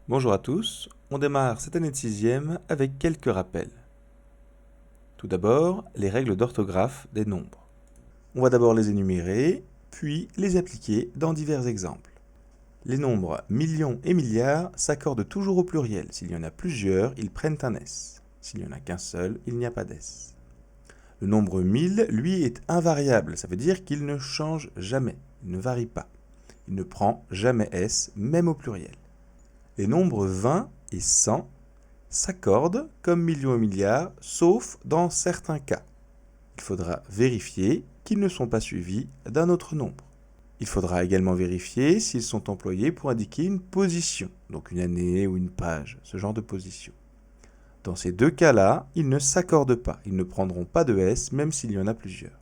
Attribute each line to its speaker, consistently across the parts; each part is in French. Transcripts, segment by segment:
Speaker 1: Bonjour à tous, on démarre cette année de 6e avec quelques rappels. Tout d'abord, les règles d'orthographe des nombres. On va d'abord les énumérer, puis les appliquer dans divers exemples. Les nombres millions et milliards s'accordent toujours au pluriel. S'il y en a plusieurs, ils prennent un S. S'il n'y en a qu'un seul, il n'y a pas d'S. Le nombre 1000, lui, est invariable. Ça veut dire qu'il ne change jamais, il ne varie pas. Il ne prend jamais S, même au pluriel. Les nombres 20 et 100 s'accordent comme millions et milliards, sauf dans certains cas. Il faudra vérifier qu'ils ne sont pas suivis d'un autre nombre. Il faudra également vérifier s'ils sont employés pour indiquer une position, donc une année ou une page, ce genre de position. Dans ces deux cas-là, ils ne s'accordent pas, ils ne prendront pas de S même s'il y en a plusieurs.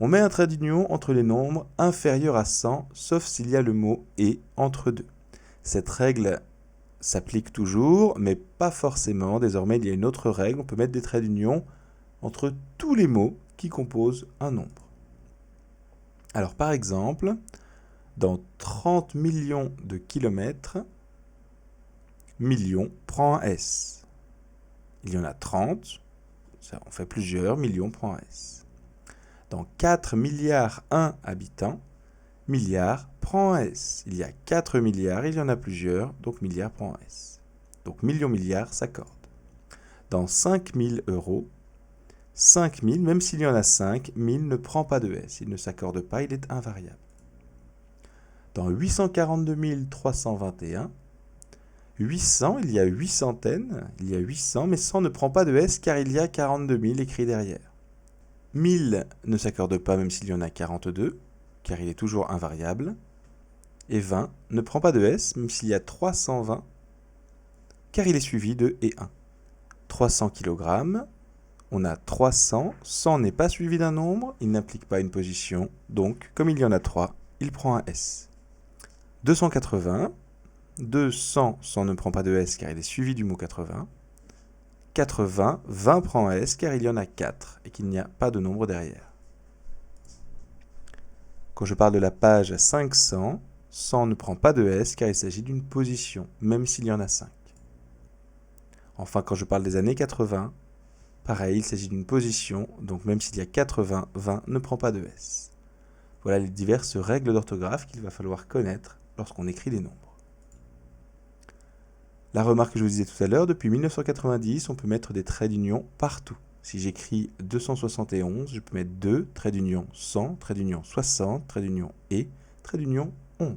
Speaker 1: On met un trait d'union entre les nombres inférieurs à 100, sauf s'il y a le mot « et » entre deux. Cette règle s'applique toujours, mais pas forcément. Désormais, il y a une autre règle. On peut mettre des traits d'union entre tous les mots qui composent un nombre. Alors, par exemple, dans 30 millions de kilomètres, million prend un S. Il y en a 30, ça en fait plusieurs, million prend un S. Dans 4 milliards 1 habitants, milliard prend un S. Il y a 4 milliards, il y en a plusieurs, donc milliard prend un S. Donc million milliard s'accorde. Dans 5000 euros, 5000, même s'il y en a 5, 1000 ne prend pas de S. Il ne s'accorde pas, il est invariable. Dans 842 321, 800, il y a 8 centaines, il y a 800, mais 100 ne prend pas de S car il y a 42 000 écrits derrière. 1000 ne s'accorde pas même s'il y en a 42, car il est toujours invariable. Et 20 ne prend pas de S même s'il y a 320, car il est suivi de et 1. 300 kg, on a 300, 100 n'est pas suivi d'un nombre, il n'implique pas une position, donc comme il y en a 3, il prend un S. 280, 200, 100 ne prend pas de S car il est suivi du mot 80. 80, 20 prend un S car il y en a 4 et qu'il n'y a pas de nombre derrière. Quand je parle de la page 500, 100 ne prend pas de S car il s'agit d'une position, même s'il y en a 5. Enfin, quand je parle des années 80, pareil, il s'agit d'une position, donc même s'il y a 80, 20 ne prend pas de S. Voilà les diverses règles d'orthographe qu'il va falloir connaître lorsqu'on écrit des nombres. La remarque que je vous disais tout à l'heure, depuis 1990, on peut mettre des traits d'union partout. Si j'écris 271, je peux mettre 2, trait d'union 100, trait d'union 60, trait d'union et, trait d'union 11.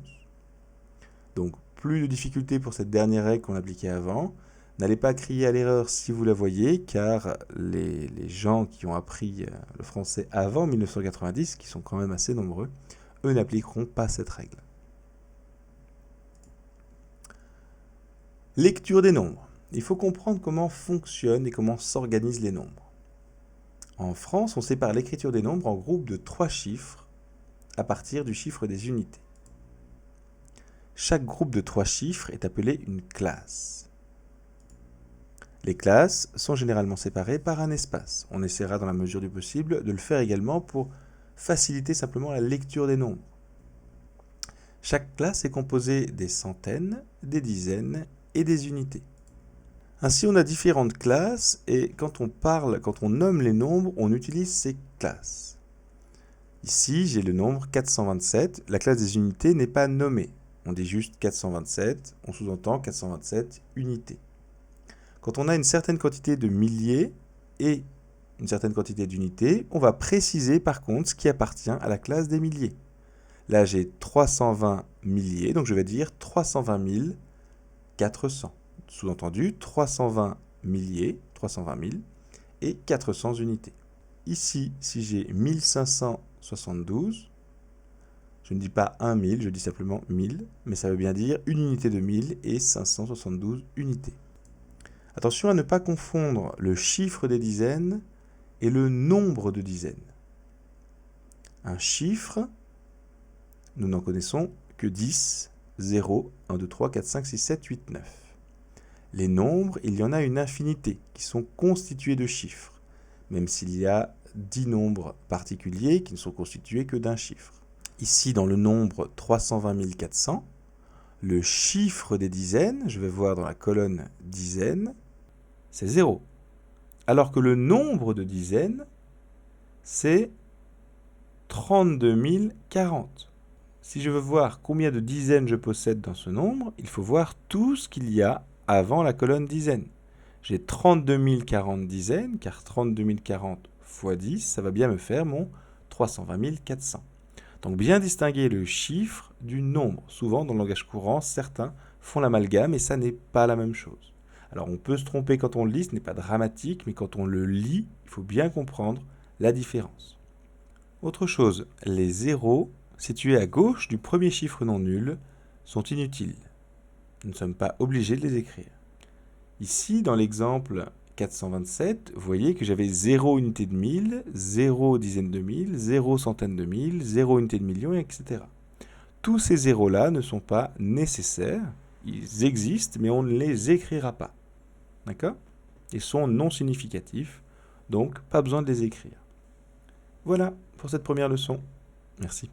Speaker 1: Donc, plus de difficultés pour cette dernière règle qu'on appliquait avant. N'allez pas crier à l'erreur si vous la voyez, car les gens qui ont appris le français avant 1990, qui sont quand même assez nombreux, eux n'appliqueront pas cette règle. Lecture des nombres. Il faut comprendre comment fonctionnent et comment s'organisent les nombres. En France, on sépare l'écriture des nombres en groupes de 3 chiffres à partir du chiffre des unités. Chaque groupe de 3 chiffres est appelé une classe. Les classes sont généralement séparées par un espace. On essaiera dans la mesure du possible de le faire également pour faciliter simplement la lecture des nombres. Chaque classe est composée des centaines, des dizaines et des unités. Ainsi, on a différentes classes et quand on nomme les nombres, on utilise ces classes. Ici, j'ai le nombre 427. La classe des unités n'est pas nommée. On dit juste 427, on sous-entend 427 unités. Quand on a une certaine quantité de milliers et une certaine quantité d'unités, on va préciser par contre ce qui appartient à la classe des milliers. Là, j'ai 320 milliers, donc je vais dire 320 400. Sous-entendu, 320 milliers, 320 000 et 400 unités. Ici, si j'ai 1572, je ne dis pas 1000, je dis simplement 1000, mais ça veut bien dire une unité de 1000 et 572 unités. Attention à ne pas confondre le chiffre des dizaines et le nombre de dizaines. Un chiffre, nous n'en connaissons que 10, 0, 1, 2, 3, 4, 5, 6, 7, 8, 9. Les nombres, il y en a une infinité qui sont constitués de chiffres, même s'il y a 10 nombres particuliers qui ne sont constitués que d'un chiffre. Ici, dans le nombre 320 400, Le chiffre des dizaines, je vais voir dans la colonne dizaines, c'est 0. Alors que le nombre de dizaines, c'est 32 040. Si je veux voir combien de dizaines je possède dans ce nombre, il faut voir tout ce qu'il y a avant la colonne dizaines. J'ai 32 040 dizaines, car 32 040 fois 10, ça va bien me faire mon 320 400. Donc bien distinguer le chiffre du nombre. Souvent, dans le langage courant, certains font l'amalgame et ça n'est pas la même chose. Alors on peut se tromper quand on le lit, ce n'est pas dramatique, mais quand on le lit, il faut bien comprendre la différence. Autre chose, les zéros situés à gauche du premier chiffre non nul sont inutiles. Nous ne sommes pas obligés de les écrire. Ici, dans l'exemple 427, vous voyez que j'avais 0 unité de 1000, 0 dizaine de 1000, 0 centaine de 1000, 0 unité de million, etc. Tous ces zéros-là ne sont pas nécessaires, ils existent, mais on ne les écrira pas. D'accord ? Ils sont non significatifs, donc pas besoin de les écrire. Voilà pour cette première leçon. Merci.